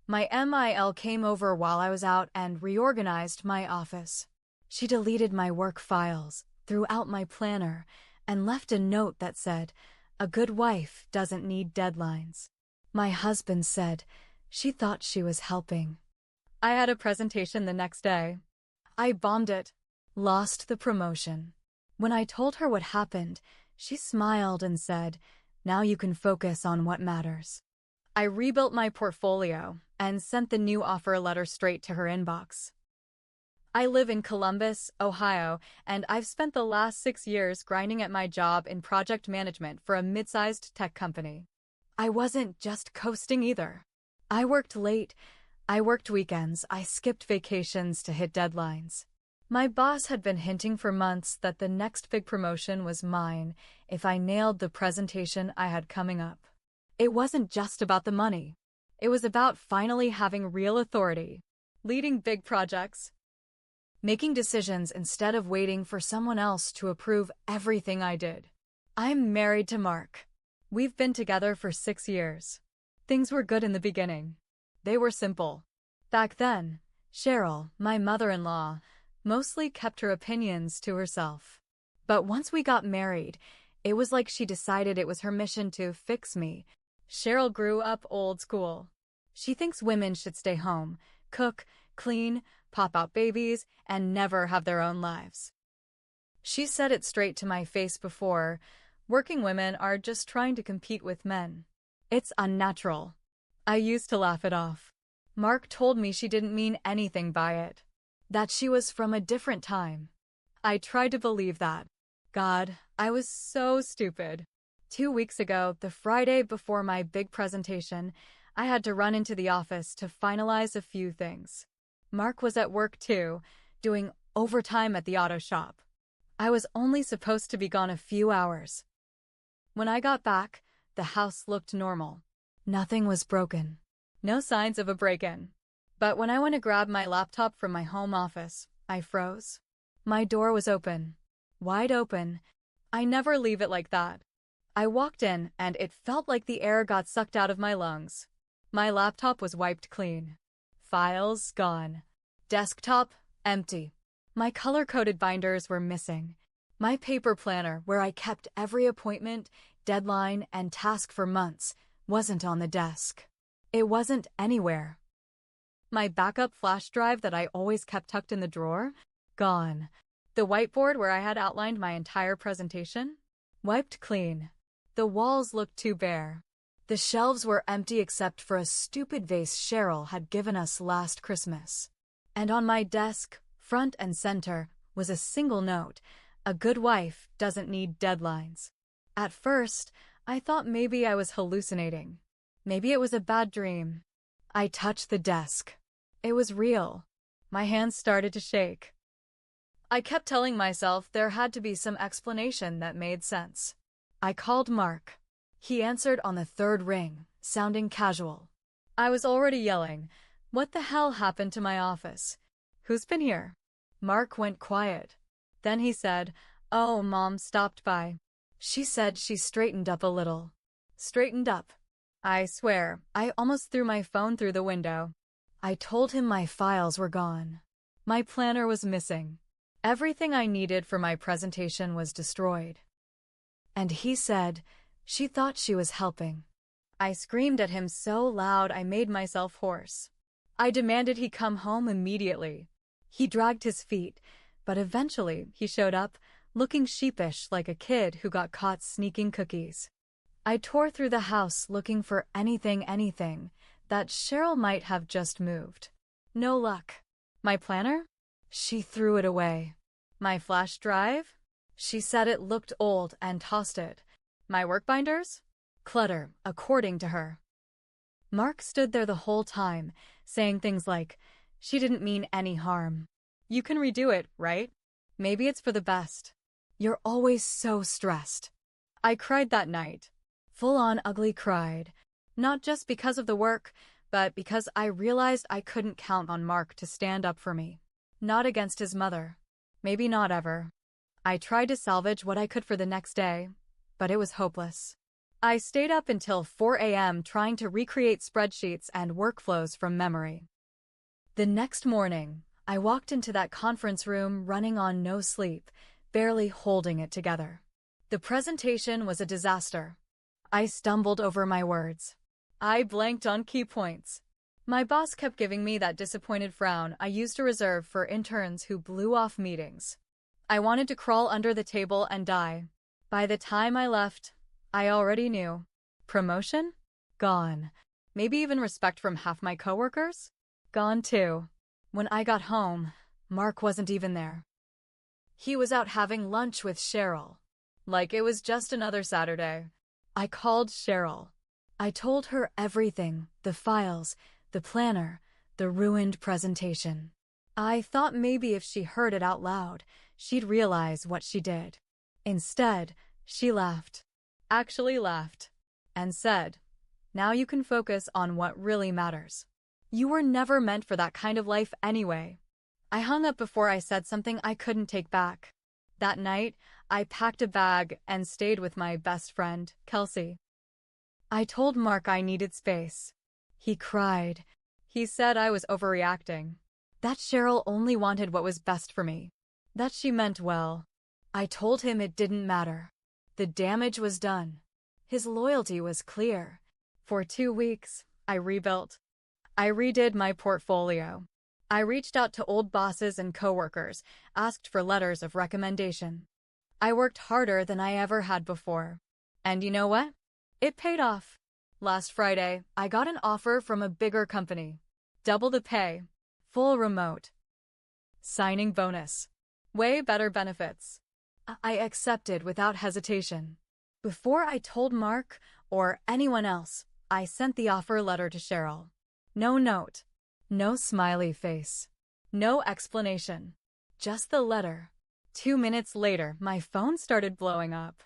My MIL came over while I was out and reorganized my office. She deleted my work files, threw out my planner, and left a note that said, "A good wife doesn't need deadlines." My husband said she thought she was helping. I had a presentation the next day. I bombed it, lost the promotion. When I told her what happened, she smiled and said, "Now you can focus on what matters." I rebuilt my portfolio and sent the new offer letter straight to her inbox. I live in Columbus, Ohio, and I've spent the last 6 years grinding at my job in project management for a mid-sized tech company. I wasn't just coasting either. I worked late, I worked weekends, I skipped vacations to hit deadlines. My boss had been hinting for months that the next big promotion was mine if I nailed the presentation I had coming up. It wasn't just about the money. It was about finally having real authority, leading big projects, making decisions instead of waiting for someone else to approve everything I did. I'm married to Mark. We've been together for 6 years. Things were good in the beginning. They were simple. Back then, Cheryl, my mother-in-law, mostly kept her opinions to herself. But once we got married, it was like she decided it was her mission to fix me. Cheryl grew up old school. She thinks women should stay home, cook, clean, pop out babies, and never have their own lives. She said it straight to my face before, "Working women are just trying to compete with men. It's unnatural." I used to laugh it off. Mark told me she didn't mean anything by it, that she was from a different time. I tried to believe that. God, I was so stupid. 2 weeks ago, the Friday before my big presentation, I had to run into the office to finalize a few things. Mark was at work too, doing overtime at the auto shop. I was only supposed to be gone a few hours. When I got back, the house looked normal. Nothing was broken. No signs of a break-in. But when I went to grab my laptop from my home office, I froze. My door was open. Wide open. I never leave it like that. I walked in, and it felt like the air got sucked out of my lungs. My laptop was wiped clean. Files gone. Desktop empty. My color-coded binders were missing. My paper planner, where I kept every appointment, deadline, and task for months, wasn't on the desk. It wasn't anywhere. My backup flash drive that I always kept tucked in the drawer? Gone. The whiteboard where I had outlined my entire presentation? Wiped clean. The walls looked too bare. The shelves were empty except for a stupid vase Cheryl had given us last Christmas. And on my desk, front and center, was a single note: "A good wife doesn't need deadlines." At first, I thought maybe I was hallucinating. Maybe it was a bad dream. I touched the desk. It was real. My hands started to shake. I kept telling myself there had to be some explanation that made sense. I called Mark. He answered on the third ring, sounding casual. I was already yelling, "What the hell happened to my office? Who's been here?" Mark went quiet. Then he said, "Oh, Mom stopped by. She said she straightened up a little." Straightened up. I swear, I almost threw my phone through the window. I told him my files were gone. My planner was missing. Everything I needed for my presentation was destroyed. And he said, she thought she was helping. I screamed at him so loud I made myself hoarse. I demanded he come home immediately. He dragged his feet, but eventually he showed up, looking sheepish like a kid who got caught sneaking cookies. I tore through the house looking for anything that Cheryl might have just moved. No luck. My planner? She threw it away. My flash drive? She said it looked old and tossed it. My work binders? Clutter, according to her. Mark stood there the whole time, saying things like, "She didn't mean any harm. You can redo it, right? Maybe it's for the best. You're always so stressed." I cried that night. Full-on ugly cried. Not just because of the work, but because I realized I couldn't count on Mark to stand up for me. Not against his mother. Maybe not ever. I tried to salvage what I could for the next day, but it was hopeless. I stayed up until 4 a.m. trying to recreate spreadsheets and workflows from memory. The next morning, I walked into that conference room running on no sleep, barely holding it together. The presentation was a disaster. I stumbled over my words. I blanked on key points. My boss kept giving me that disappointed frown I used to reserve for interns who blew off meetings. I wanted to crawl under the table and die. By the time I left, I already knew. Promotion? Gone. Maybe even respect from half my coworkers? Gone too. When I got home, Mark wasn't even there. He was out having lunch with Cheryl. Like it was just another Saturday. I called Cheryl. I told her everything, the files, the planner, the ruined presentation. I thought maybe if she heard it out loud, she'd realize what she did. Instead, she laughed. Actually laughed. And said, "Now you can focus on what really matters. You were never meant for that kind of life anyway." I hung up before I said something I couldn't take back. That night, I packed a bag and stayed with my best friend, Kelsey. I told Mark I needed space. He cried. He said I was overreacting. That Cheryl only wanted what was best for me. That she meant well. I told him it didn't matter. The damage was done. His loyalty was clear. For 2 weeks, I rebuilt. I redid my portfolio. I reached out to old bosses and coworkers, asked for letters of recommendation. I worked harder than I ever had before. And you know what? It paid off. Last Friday, I got an offer from a bigger company. Double the pay. Full remote. Signing bonus. Way better benefits. I accepted without hesitation. Before I told Mark or anyone else, I sent the offer letter to Cheryl. No note. No smiley face. No explanation. Just the letter. 2 minutes later, my phone started blowing up.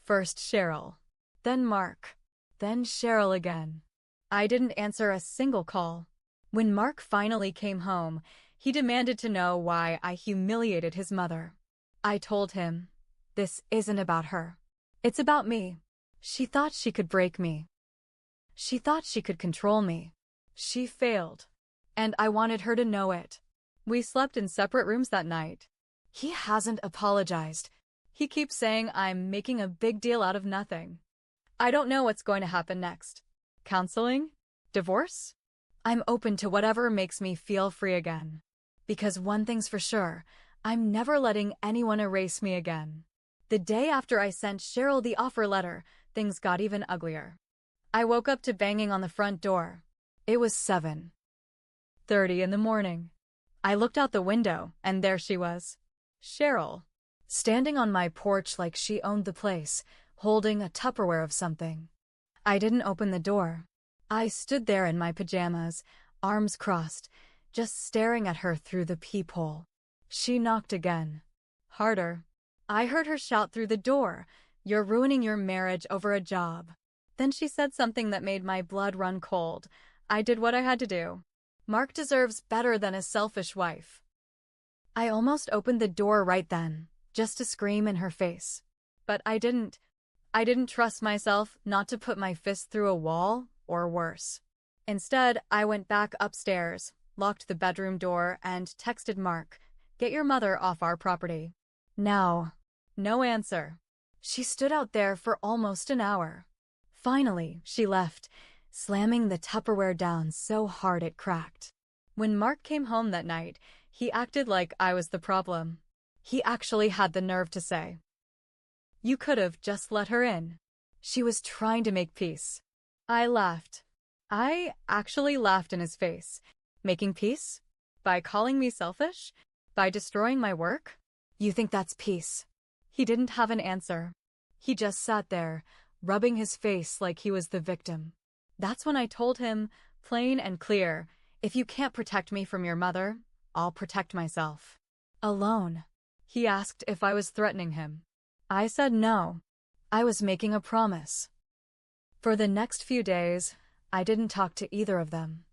First Cheryl. Then Mark. Then Cheryl again. I didn't answer a single call. When Mark finally came home, he demanded to know why I humiliated his mother. I told him, "This isn't about her. It's about me. She thought she could break me. She thought she could control me. She failed. And I wanted her to know it." We slept in separate rooms that night. He hasn't apologized. He keeps saying I'm making a big deal out of nothing. I don't know what's going to happen next. Counseling? Divorce? I'm open to whatever makes me feel free again. Because one thing's for sure, I'm never letting anyone erase me again. The day after I sent Cheryl the offer letter, things got even uglier. I woke up to banging on the front door. It was 7:30 in the morning. I looked out the window, and there she was. Cheryl. Standing on my porch like she owned the place, holding a Tupperware of something. I didn't open the door. I stood there in my pajamas, arms crossed, just staring at her through the peephole. She knocked again. Harder. I heard her shout through the door, "You're ruining your marriage over a job." Then she said something that made my blood run cold. I did what I had to do. Mark deserves better than a selfish wife. I almost opened the door right then, just to scream in her face. But I didn't. I didn't trust myself not to put my fist through a wall, or worse. Instead, I went back upstairs, locked the bedroom door, and texted Mark, "Get your mother off our property." Now. No answer. She stood out there for almost an hour. Finally, she left, slamming the Tupperware down so hard it cracked. When Mark came home that night, he acted like I was the problem. He actually had the nerve to say, "You could have just let her in. She was trying to make peace." I laughed. I actually laughed in his face. Making peace? By calling me selfish? By destroying my work? You think that's peace? He didn't have an answer. He just sat there, rubbing his face like he was the victim. That's when I told him, plain and clear, "If you can't protect me from your mother, I'll protect myself." Alone. He asked if I was threatening him. I said no. I was making a promise. For the next few days, I didn't talk to either of them.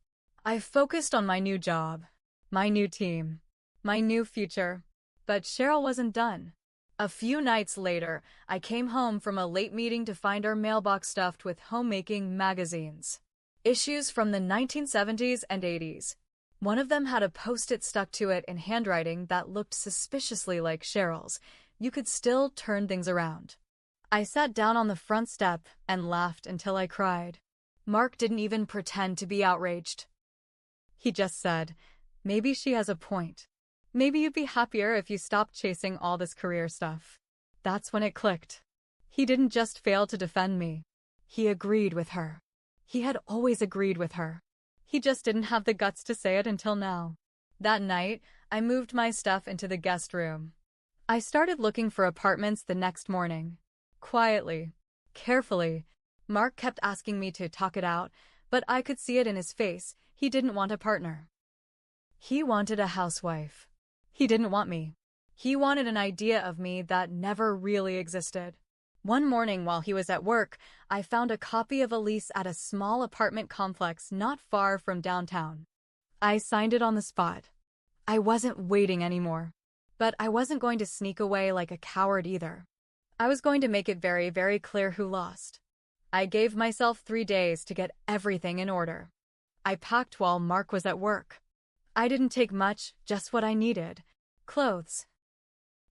I focused on my new job, my new team, my new future. But Cheryl wasn't done. A few nights later, I came home from a late meeting to find our mailbox stuffed with homemaking magazines. Issues from the 1970s and 80s. One of them had a post-it stuck to it in handwriting that looked suspiciously like Cheryl's. You could still turn things around. I sat down on the front step and laughed until I cried. Mark didn't even pretend to be outraged. He just said, "Maybe she has a point. Maybe you'd be happier if you stopped chasing all this career stuff." That's when it clicked. He didn't just fail to defend me. He agreed with her. He had always agreed with her. He just didn't have the guts to say it until now. That night, I moved my stuff into the guest room. I started looking for apartments the next morning. Quietly, carefully. Mark kept asking me to talk it out, but I could see it in his face. He didn't want a partner. He wanted a housewife. He didn't want me. He wanted an idea of me that never really existed. One morning while he was at work, I found a copy of a lease at a small apartment complex not far from downtown. I signed it on the spot. I wasn't waiting anymore. But I wasn't going to sneak away like a coward either. I was going to make it very, very clear who lost. I gave myself 3 days to get everything in order. I packed while Mark was at work. I didn't take much, just what I needed. Clothes,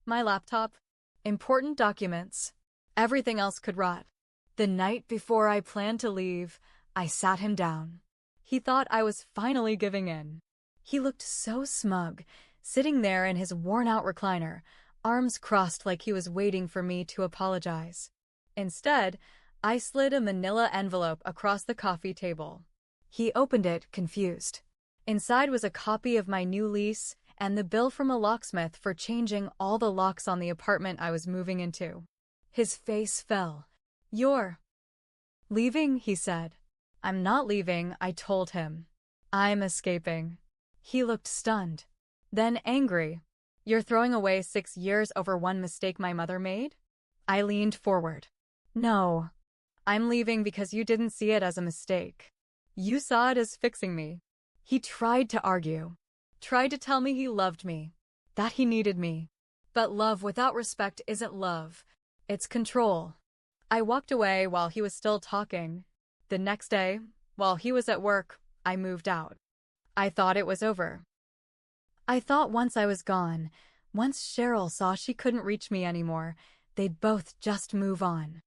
my laptop, important documents. Everything else could rot. The night before I planned to leave, I sat him down. He thought I was finally giving in. He looked so smug, sitting there in his worn-out recliner, arms crossed like he was waiting for me to apologize. Instead, I slid a manila envelope across the coffee table. He opened it, confused. Inside was a copy of my new lease and the bill from a locksmith for changing all the locks on the apartment I was moving into. His face fell. "You're leaving?" he said. "I'm not leaving," I told him. "I'm escaping." He looked stunned, then angry. "You're throwing away 6 years over one mistake my mother made?" I leaned forward. "No. I'm leaving because you didn't see it as a mistake. You saw it as fixing me." He tried to argue, tried to tell me he loved me, that he needed me. But love without respect isn't love. It's control. I walked away while he was still talking. The next day, while he was at work, I moved out. I thought it was over. I thought once I was gone, once Cheryl saw she couldn't reach me anymore, they'd both just move on.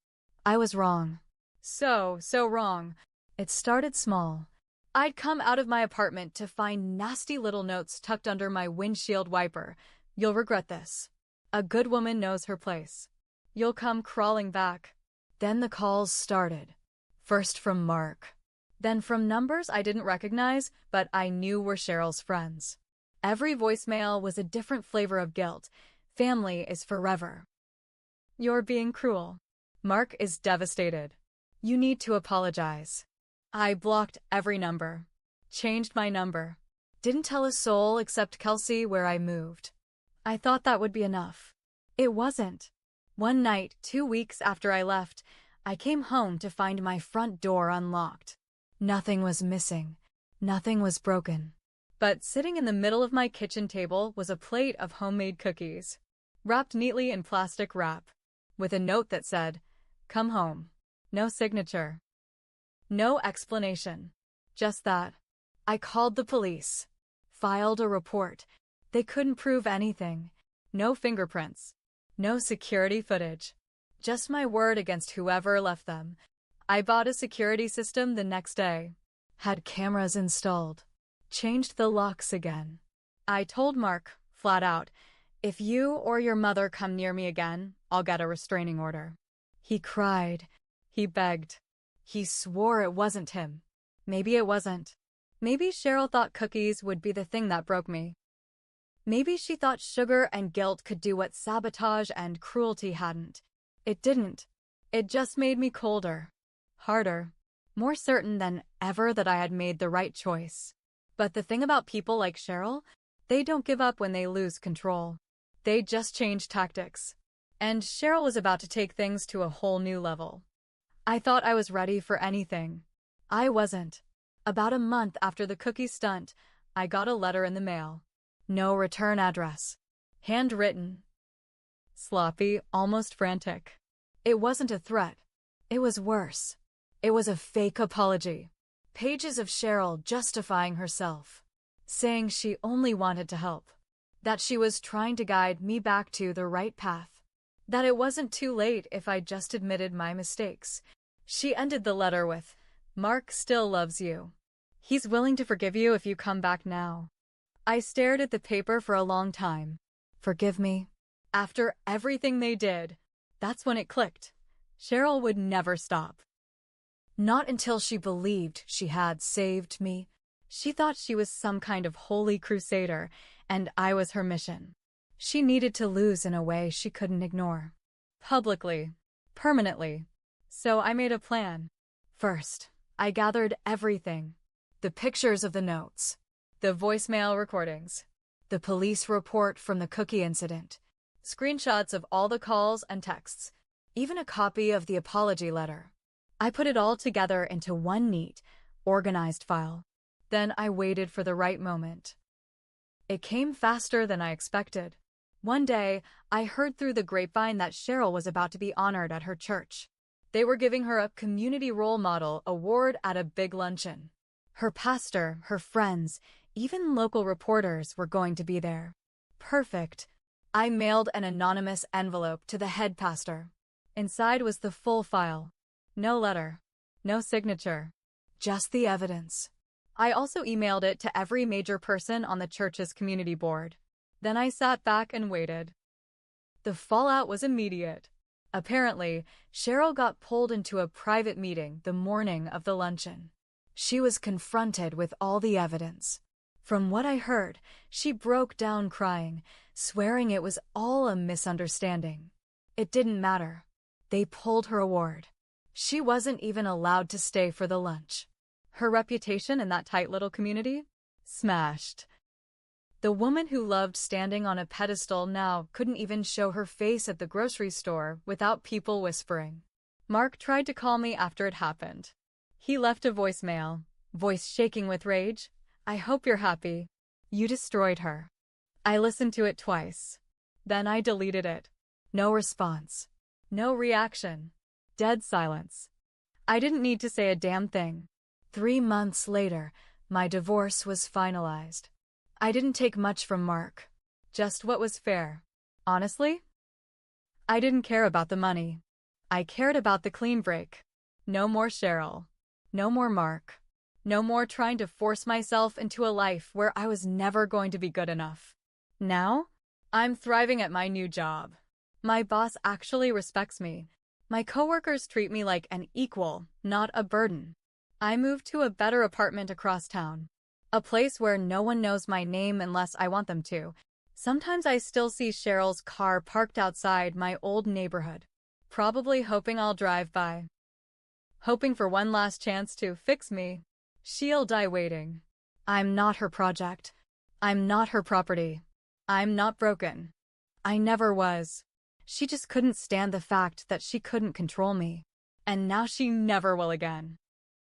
I was wrong. So wrong. It started small. I'd come out of my apartment to find nasty little notes tucked under my windshield wiper. "You'll regret this. A good woman knows her place. You'll come crawling back." Then the calls started. First from Mark. Then from numbers I didn't recognize, but I knew were Cheryl's friends. Every voicemail was a different flavor of guilt. Family is forever. "You're being cruel. Mark is devastated. You need to apologize." I blocked every number. Changed my number. Didn't tell a soul except Kelsey where I moved. I thought that would be enough. It wasn't. One night, 2 weeks after I left, I came home to find my front door unlocked. Nothing was missing. Nothing was broken. But sitting in the middle of my kitchen table was a plate of homemade cookies, wrapped neatly in plastic wrap, with a note that said, "Come home." No signature. No explanation. Just that. I called the police. Filed a report. They couldn't prove anything. No fingerprints. No security footage. Just my word against whoever left them. I bought a security system the next day. Had cameras installed. Changed the locks again. I told Mark, flat out, "If you or your mother come near me again, I'll get a restraining order." He cried. He begged. He swore it wasn't him. Maybe it wasn't. Maybe Cheryl thought cookies would be the thing that broke me. Maybe she thought sugar and guilt could do what sabotage and cruelty hadn't. It didn't. It just made me colder, harder, more certain than ever that I had made the right choice. But the thing about people like Cheryl, they don't give up when they lose control. They just change tactics. And Cheryl was about to take things to a whole new level. I thought I was ready for anything. I wasn't. About a month after the cookie stunt, I got a letter in the mail. No return address. Handwritten. sloppy, almost frantic. It wasn't a threat. It was worse. It was a fake apology. Pages of Cheryl justifying herself, saying she only wanted to help, that she was trying to guide me back to the right path, that it wasn't too late if I just admitted my mistakes. She ended the letter with, "Mark still loves you. He's willing to forgive you if you come back now." I stared at the paper for a long time. Forgive me? After everything they did, that's when it clicked. Cheryl would never stop. Not until she believed she had saved me. She thought she was some kind of holy crusader, and I was her mission. She needed to lose in a way she couldn't ignore. Publicly. Permanently. So I made a plan. First, I gathered everything. The pictures of the notes. The voicemail recordings. The police report from the cookie incident. Screenshots of all the calls and texts. Even a copy of the apology letter. I put it all together into one neat, organized file. Then I waited for the right moment. It came faster than I expected. One day, I heard through the grapevine that Cheryl was about to be honored at her church. They were giving her a Community Role Model award at a big luncheon. Her pastor, her friends, even local reporters were going to be there. Perfect. I mailed an anonymous envelope to the head pastor. Inside was the full file. No letter. No signature. Just the evidence. I also emailed it to every major person on the church's community board. Then I sat back and waited. The fallout was immediate. Apparently, Cheryl got pulled into a private meeting the morning of the luncheon. She was confronted with all the evidence. From what I heard, she broke down crying, swearing it was all a misunderstanding. It didn't matter. They pulled her award. She wasn't even allowed to stay for the lunch. Her reputation in that tight little community? Smashed. The woman who loved standing on a pedestal now couldn't even show her face at the grocery store without people whispering. Mark tried to call me after it happened. He left a voicemail, voice shaking with rage. "I hope you're happy. You destroyed her." I listened to it twice. Then I deleted it. No response. No reaction. Dead silence. I didn't need to say a damn thing. 3 months later, my divorce was finalized. I didn't take much from Mark. Just what was fair. Honestly, I didn't care about the money. I cared about the clean break. No more Cheryl. No more Mark. No more trying to force myself into a life where I was never going to be good enough. Now, I'm thriving at my new job. My boss actually respects me. My coworkers treat me like an equal, not a burden. I moved to a better apartment across town. A place where no one knows my name unless I want them to. Sometimes I still see Cheryl's car parked outside my old neighborhood. Probably hoping I'll drive by. Hoping for one last chance to fix me. She'll die waiting. I'm not her project. I'm not her property. I'm not broken. I never was. She just couldn't stand the fact that she couldn't control me. And now she never will again.